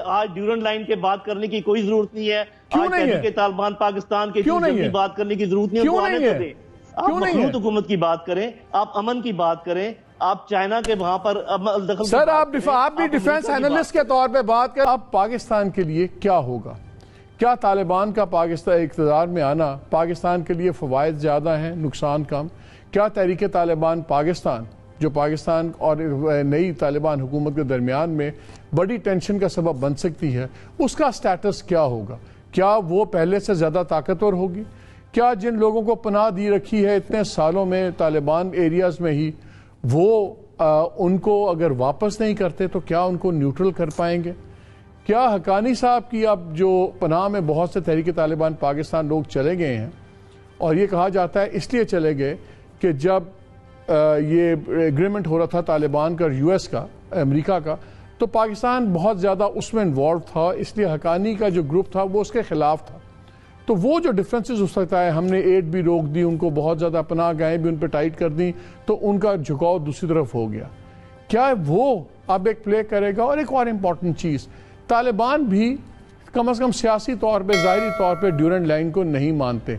آج Durand line کے بات کرنے کی کوئی ضرورت نہیں ہے. آج تحریک طالبان پاکستان کے فیوچر کی بات کرنے کی ضرورت نہیں ہے. آپ مخلوط حکومت کی بات کریں, آپ امن کی بات کریں, آپ چائنا کے وہاں پر دخل. سر آپ بھی ڈیفنس اینالسٹ کے طور پہ بات کریں. اب پاکستان کے لیے کیا ہوگا؟ کیا طالبان کا پاکستان اقتدار میں آنا پاکستان کے لیے فوائد زیادہ ہیں, نقصان کم؟ کیا تحریک طالبان پاکستان, جو پاکستان اور نئی طالبان حکومت کے درمیان میں بڑی ٹینشن کا سبب بن سکتی ہے, اس کا سٹیٹس کیا ہوگا؟ کیا وہ پہلے سے زیادہ طاقتور ہوگی؟ کیا جن لوگوں کو پناہ دی رکھی ہے اتنے سالوں میں طالبان ایریاز میں ہی, وہ ان کو اگر واپس نہیں کرتے تو کیا ان کو نیوٹرل کر پائیں گے؟ کیا حقانی صاحب کی اب جو پناہ میں بہت سے تحریک طالبان پاکستان لوگ چلے گئے ہیں, اور یہ کہا جاتا ہے اس لیے چلے گئے کہ جب یہ ایگریمنٹ ہو رہا تھا طالبان کا اور یو ایس کا, امریکہ کا, تو پاکستان بہت زیادہ اس میں انوالو تھا, اس لیے حقانی کا جو گروپ تھا وہ اس کے خلاف تھا. تو وہ جو ڈفرینسز ہو سکتا ہے, ہم نے ایڈ بھی روک دی, ان کو بہت زیادہ پناہ گاہیں بھی ان پہ ٹائٹ کر دی, تو ان کا جھکاؤ دوسری طرف ہو گیا. کیا وہ اب ایک پلے کرے گا؟ اور ایک اور امپورٹنٹ چیز, طالبان بھی کم از کم سیاسی طور پہ, ظاہری طور پہ ڈیورنڈ لائن کو نہیں مانتے,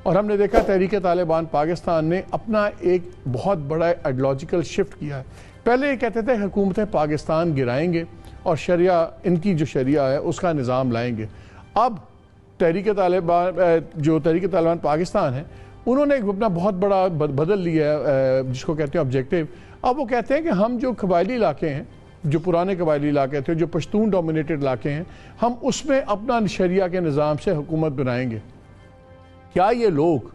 اور ہم نے دیکھا تحریک طالبان پاکستان نے اپنا ایک بہت بڑا آئیڈیالوجیکل شفٹ کیا ہے. پہلے یہ کہتے تھے حکومت پاکستان گرائیں گے اور شریعہ, ان کی جو شریعہ ہے اس کا نظام لائیں گے. اب تحریک طالبان پاکستان ہے, انہوں نے اپنا بہت بڑا بدل لیا ہے, جس کو کہتے ہیں آبجیکٹیو. اب وہ کہتے ہیں کہ ہم جو قبائلی علاقے ہیں, جو پرانے قبائلی علاقے تھے, جو پشتون ڈومینیٹڈ علاقے ہیں, ہم اس میں اپنا شریعہ کے نظام سے حکومت بنائیں گے. کیا یہ لوگ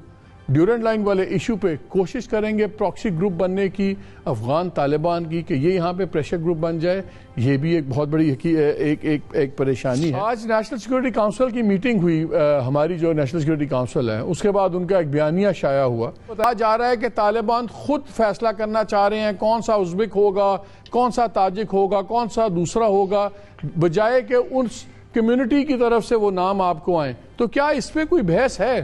ڈیورنڈ لائن والے ایشو پہ کوشش کریں گے پراکسی گروپ بننے کی افغان طالبان کی, کہ یہ یہاں پہ پریشر گروپ بن جائے؟ یہ بھی ایک بہت بڑی ایک پریشانی ہے. آج نیشنل سیکورٹی کاؤنسل کی میٹنگ ہوئی, ہماری جو نیشنل سیکورٹی کاؤنسل ہے, اس کے بعد ان کا ایک بیانیہ شائع ہوا. بتایا جا رہا ہے کہ طالبان خود فیصلہ کرنا چاہ رہے ہیں کون سا ازبک ہوگا, کون سا تاجک ہوگا, کون سا دوسرا ہوگا, بجائے کہ اس کمیونٹی کی طرف سے وہ نام آپ کو آئیں. تو کیا اس پہ کوئی بحث ہے؟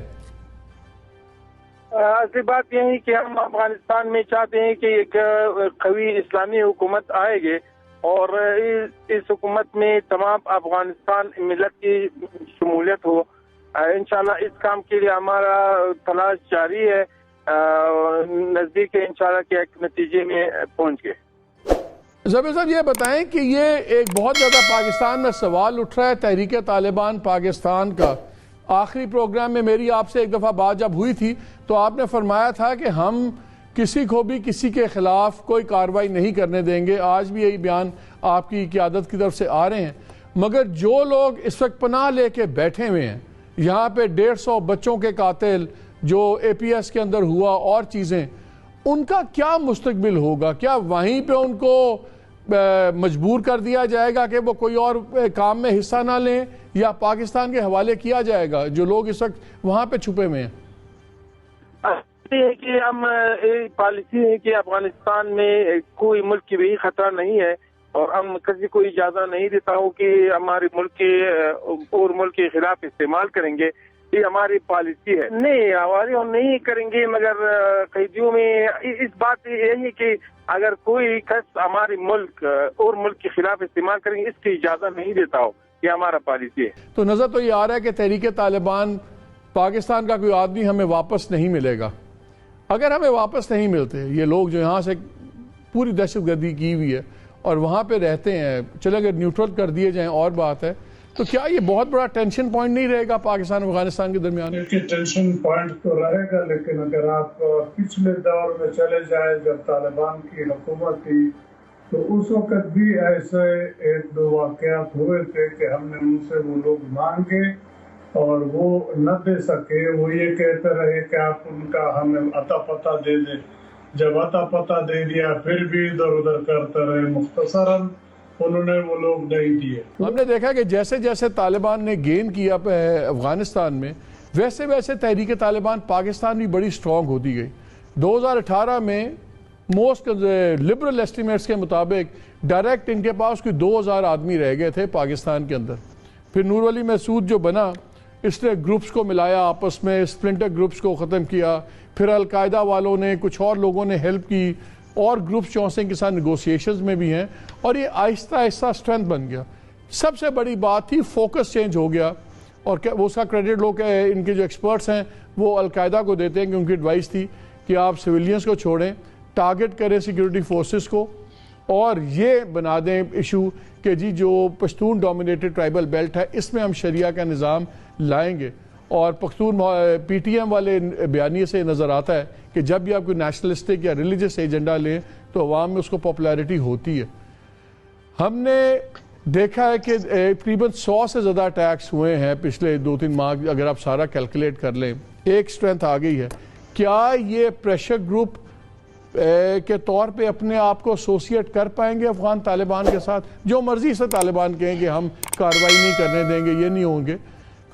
اصلی بات یہ ہے کہ ہم افغانستان میں چاہتے ہیں کہ ایک قوی اسلامی حکومت آئے گی, اور اس حکومت میں تمام افغانستان ملت کی شمولیت ہو. انشاءاللہ اس کام کے لیے ہمارا تلاش جاری ہے, نزدیک ہے انشاءاللہ کہ ایک نتیجے میں پہنچ گئے. زبیر صاحب یہ بتائیں کہ یہ ایک بہت زیادہ پاکستان میں سوال اٹھ رہا ہے تحریک طالبان پاکستان کا. آخری پروگرام میں میری آپ سے ایک دفعہ بات جب ہوئی تھی تو آپ نے فرمایا تھا کہ ہم کسی کو بھی کسی کے خلاف کوئی کارروائی نہیں کرنے دیں گے. آج بھی یہی بیان آپ کی قیادت کی طرف سے آ رہے ہیں, مگر جو لوگ اس وقت پناہ لے کے بیٹھے ہوئے ہیں, یہاں پہ 150 بچوں کے قاتل جو اے پی ایس کے اندر ہوا اور چیزیں, ان کا کیا مستقبل ہوگا؟ کیا وہیں پہ ان کو مجبور کر دیا جائے گا کہ وہ کوئی اور کام میں حصہ نہ لیں, یا پاکستان کے حوالے کیا جائے گا جو لوگ اس وقت وہاں پہ چھپے ہوئے ہیں؟ کہ ہم پالیسی ہے کہ افغانستان میں کوئی ملک کی بھی خطرہ نہیں ہے, اور ہم کسی کو اجازت نہیں دیتا ہوں کہ ہمارے ملک کے اور ملک کے خلاف استعمال کریں گے. یہ ہماری پالیسی ہے. نہیں, ہماری ہم نہیں کریں گے, مگر قیدیوں میں اس بات یہی ہے کہ اگر کوئی کس ہمارے ملک اور ملک کے خلاف استعمال کریں گے, اس کی اجازت نہیں دیتا ہوں. یہ ہمارا پالیسی ہے. تو نظر تو یہ آ رہا ہے کہ تحریک طالبان پاکستان کا کوئی آدمی ہمیں واپس نہیں ملے گا. اگر ہمیں واپس نہیں ملتے یہ لوگ جو یہاں سے پوری دہشت گردی کی ہوئی ہے اور وہاں پہ رہتے ہیں, چلے اگر نیوٹرل کر دیے جائیں اور بات ہے, تو کیا یہ بہت بڑا ٹینشن پوائنٹ نہیں رہے گا پاکستان اور افغانستان کے درمیان؟ ٹینشن پوائنٹ تو رہے گا, لیکن اگر آپ پچھلے دور میں چلے جائیں جب طالبان کی حکومت تھی تو اس وقت بھی ایسے ایک دو واقعات ہوئے تھے کہ ہم نے ان سے وہ لوگ مانگے اور وہ نہ دے سکے. وہ یہ کہتے رہے کہ آپ ان کا ہمیں عطا پتہ دے دیں. جب عطا پتہ دے دیا پھر بھی ادھر ادھر کرتے رہے. مختصراً انہوں نے وہ لوگ نہیں دیے. ہم نے دیکھا کہ جیسے جیسے طالبان نے گین کیا افغانستان میں, ویسے ویسے تحریک طالبان پاکستان بھی بڑی سٹرونگ ہوتی گئی. 2018 میں موسٹ لبرل ایسٹیمیٹس کے مطابق ڈائریکٹ ان کے پاس کوئی 2000 آدمی رہ گئے تھے پاکستان کے اندر. پھر نور علی مسعود جو بنا, اس نے گروپس کو ملایا آپس میں, سپلنٹر گروپس کو ختم کیا. پھر القاعدہ والوں نے, کچھ اور لوگوں نے ہیلپ کی, اور گروپس جو ہیں کے ساتھ نیگوسیشنز میں بھی ہیں, اور یہ آہستہ آہستہ سٹرینتھ بن گیا. سب سے بڑی بات تھی فوکس چینج ہو گیا، اور اس کا کریڈٹ لوگ ان کے جو ایکسپرٹس ہیں وہ القاعدہ کو دیتے ہیں کہ ان کی ایڈوائس تھی کہ آپ سویلینز کو چھوڑیں، ٹارگٹ کریں سیکیورٹی فورسز کو، اور یہ بنا دیں ایشو کہ جی جو پشتون ڈومینیٹڈ ٹرائبل بیلٹ ہے اس میں ہم شریعہ کا نظام لائیں گے۔ اور پختون پی ٹی ایم والے بیانیے سے نظر آتا ہے کہ جب بھی آپ کوئی نیشنلسٹک یا ریلیجس ایجنڈا لیں تو عوام میں اس کو پاپولیرٹی ہوتی ہے۔ ہم نے دیکھا ہے کہ تقریباً 100 سے زیادہ اٹیکس ہوئے ہیں پچھلے 2-3 ماہ، اگر آپ سارا کیلکولیٹ کر لیں، ایک سٹرینتھ آ گئی ہے۔ کیا یہ پریشر گروپ کے طور پہ اپنے آپ کو ایسوسیٹ کر پائیں گے افغان طالبان کے ساتھ؟ جو مرضی سے طالبان کہیں کہ ہم کارروائی نہیں کرنے دیں گے، یہ نہیں ہوں گے،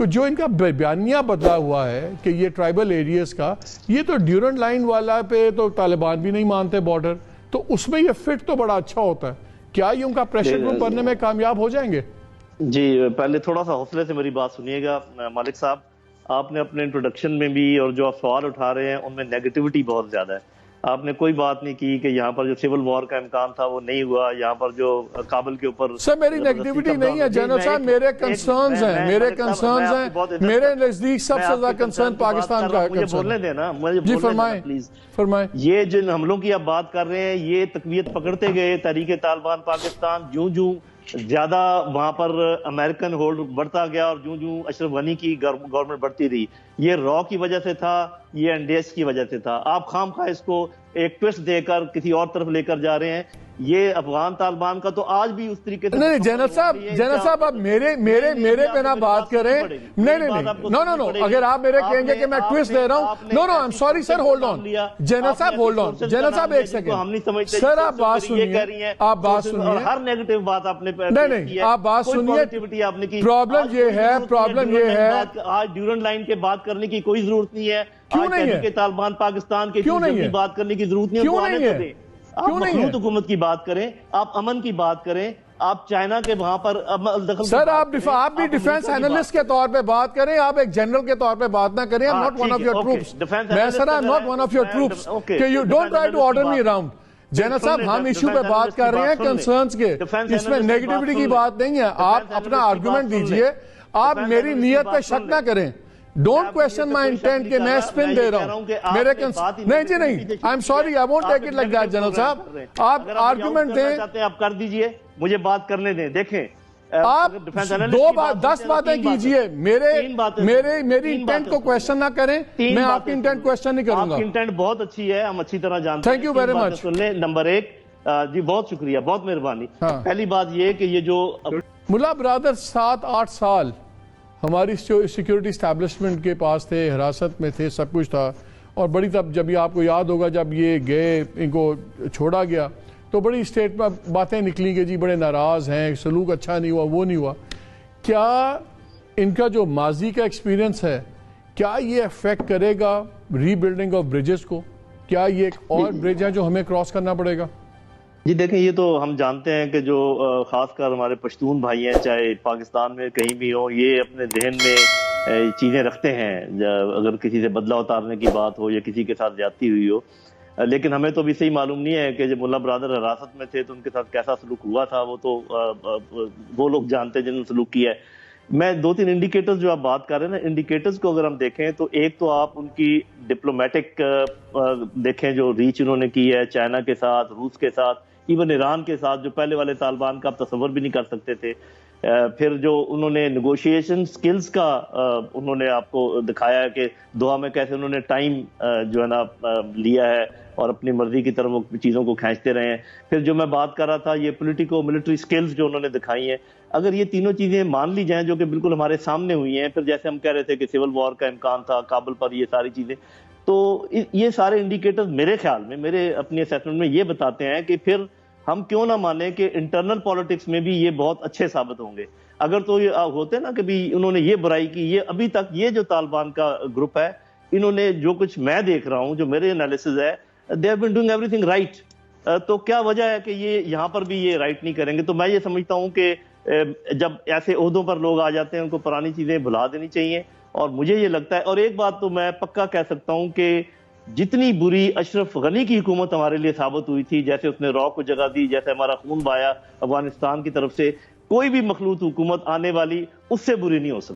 جو ان کا بیانیہ بدلا ہوا ہے کہ یہ ٹرائبل ایریاز کا، یہ تو ڈیورنٹ لائن والا پہ تو طالبان بھی نہیں مانتے بارڈر، تو اس میں یہ فٹ تو بڑا اچھا ہوتا ہے۔ کیا یہ ان کا پریشر گروپ بننے میں کامیاب ہو جائیں گے؟ جی پہلے تھوڑا سا حوصلے سے میری بات سنیے گا مالک صاحب، آپ نے اپنے انٹروڈکشن میں بھی اور جو آپ سوال اٹھا رہے ہیں ان میں نیگیٹیوٹی بہت زیادہ ہے۔ آپ نے کوئی بات نہیں کی کہ یہاں پر جو سول وار کا امکان تھا وہ نہیں ہوا، یہاں پر جو کابل کے اوپر سر میری نیگیٹیوٹی نہیں ہے جنرل صاحب، میرے کنسرنز ہیں، میرے نزدیک سب سے زیادہ کنسرن پاکستان کا ہے۔ مجھے بولنے دینا، جی فرمائیں فرمائیں۔ یہ جن حملوں کی آپ بات کر رہے ہیں یہ تقویت پکڑتے گئے تحریک طالبان پاکستان، جوں زیادہ وہاں پر امریکن ہولڈ بڑھتا گیا اور جوں اشرف غنی کی گورنمنٹ بڑھتی رہی، یہ را کی وجہ سے تھا، یہ این ڈی ایس کی وجہ سے تھا۔ آپ خام خواہ اس کو ایک ٹویسٹ دے کر کسی اور طرف لے کر جا رہے ہیں۔ یہ افغان طالبان کا تو آج بھی اس طریقے سے نہیں جنرل صاحب آپ میرے پہ نہ بات کریں، نہیں نو اگر آپ میرے کہیں گے کہ میں ٹویسٹ دے رہا ہوں، no I am sorry sir, hold on general صاحب، ہولڈ آن جنرل صاحب ایک سیکنڈ سر، آپ بات سنیے، آپ بات سنیے، ہر نیگیٹو بات آپ نے نہیں آپ بات سنیے، پرابلم یہ ہے آج ڈیورنٹ لائن کے بات کرنے کی کوئی ضرورت نہیں ہے، کیوں نہیں ہے طالبان پاکستان کے بات کرنے کی ضرورت نہیں ہے، آپ مخلوط حکومت کی بات کریں، آپ امن کی بات کریں، آپ چائنا کے وہاں پر دخل سر آپ بھی ڈیفنس اینالسٹ کے طور پہ بات کریں، آپ ایک جنرل کے طور پہ بات نہ کریں۔ I'm not one of your troops، میں سر I'm not one of your troops کہ you don't try to order me around۔ General صاحب ہم ایشو پہ بات کر رہے ہیں کنسرنز کے، اس میں نیگیٹیوٹی کی بات نہیں ہے، آپ اپنا آرگومنٹ دیجئے، آپ میری نیت پہ شک نہ کریں۔ ڈونٹ کویسچن مائی انٹینٹ کہ میں سپن دے رہا ہوں، میرے نہیں جی نہیں، آئی am sorry, I won't take it like that general صاحب، آپ آرگومنٹ دیں، آپ کر دیجئے، مجھے بات کرنے دیں۔ دیکھیں آپ 10 باتیں کیجئے، میری انٹینٹ کو کویسچن نہ کریں، میں آپ کی انٹینٹ کویسچن نہیں کروں گا۔ آپ کی انٹینٹ بہت اچھی ہے، ہم اچھی طرح جانتے ہیں۔ Thank you very much. Number 1 جی بہت شکریہ، بہت مہربانی۔ پہلی بات یہ کہ یہ جو ملا برادر 7-8 سال ہماری سیکیورٹی اسٹیبلشمنٹ کے پاس تھے، حراست میں تھے، سب کچھ تھا، اور بڑی جب یہ آپ کو یاد ہوگا جب یہ گئے، ان کو چھوڑا گیا تو بڑی اسٹیٹ میں باتیں نکلی کہ جی بڑے ناراض ہیں، سلوک اچھا نہیں ہوا، وہ نہیں ہوا۔ کیا ان کا جو ماضی کا ایکسپیرینس ہے کیا یہ افیکٹ کرے گا ری بلڈنگ آف برجز کو؟ کیا یہ ایک اور برج ہے جو ہمیں کراس کرنا پڑے گا؟ جی دیکھیں یہ تو ہم جانتے ہیں کہ جو خاص کر ہمارے پشتون بھائی ہیں چاہے پاکستان میں کہیں بھی ہوں، یہ اپنے ذہن میں چیزیں رکھتے ہیں اگر کسی سے بدلہ اتارنے کی بات ہو یا کسی کے ساتھ زیادتی ہوئی ہو، لیکن ہمیں تو ابھی صحیح معلوم نہیں ہے کہ جب ملا برادر حراست میں تھے تو ان کے ساتھ کیسا سلوک ہوا تھا، وہ تو وہ لوگ جانتے ہیں جنہوں نے سلوک کیا ہے۔ میں 2-3 انڈیکیٹرز جو آپ بات کر رہے ہیں نا، انڈیکیٹرز کو اگر ہم دیکھیں تو ایک تو آپ ان کی ڈپلومیٹک دیکھیں جو ریچ انہوں نے کی ہے چائنا کے ساتھ، روس کے ساتھ، ایون ایران کے ساتھ، جو پہلے والے طالبان کا آپ تصور بھی نہیں کر سکتے تھے۔ پھر جو انہوں نے نیگوشیشن سکلز کا انہوں نے آپ کو دکھایا ہے کہ دوحہ میں کیسے انہوں نے ٹائم جو ہے نا لیا ہے اور اپنی مرضی کی طرف چیزوں کو کھینچتے رہے ہیں۔ پھر جو میں بات کر رہا تھا یہ پولیٹیکو ملٹری سکلز جو انہوں نے دکھائی ہیں، اگر یہ تینوں چیزیں مان لی جائیں جو کہ بالکل ہمارے سامنے ہوئی ہیں، پھر جیسے ہم کہہ رہے تھے کہ سول وار کا امکان تھا کابل پر، یہ ساری چیزیں، تو یہ سارے انڈیکیٹرز میرے خیال میں، میرے اپنی اسیسمنٹ میں یہ بتاتے ہیں کہ پھر ہم کیوں نہ مانیں کہ انٹرنل پالیٹکس میں بھی یہ بہت اچھے ثابت ہوں گے۔ اگر تو یہ ہوتے نا کہ بھی انہوں نے یہ برائی کی، یہ ابھی تک یہ جو طالبان کا گروپ ہے، انہوں نے جو کچھ میں دیکھ رہا ہوں، جو میرے انالیسز ہے، they have been doing everything right، تو کیا وجہ ہے کہ یہ یہاں پر بھی یہ رائٹ نہیں کریں گے؟ تو میں یہ سمجھتا ہوں کہ جب ایسے عہدوں پر لوگ آ جاتے ہیں ان کو پرانی چیزیں بھلا دینی چاہیے، اور مجھے یہ لگتا ہے، اور ایک بات تو میں پکا کہہ سکتا ہوں کہ جتنی بری اشرف غنی کی حکومت ہمارے لیے ثابت ہوئی تھی، جیسے اس نے را کو جگہ دی، جیسے ہمارا خون بہایا افغانستان کی طرف سے، کوئی بھی مخلوط حکومت آنے والی اس سے بری نہیں ہو سکتی.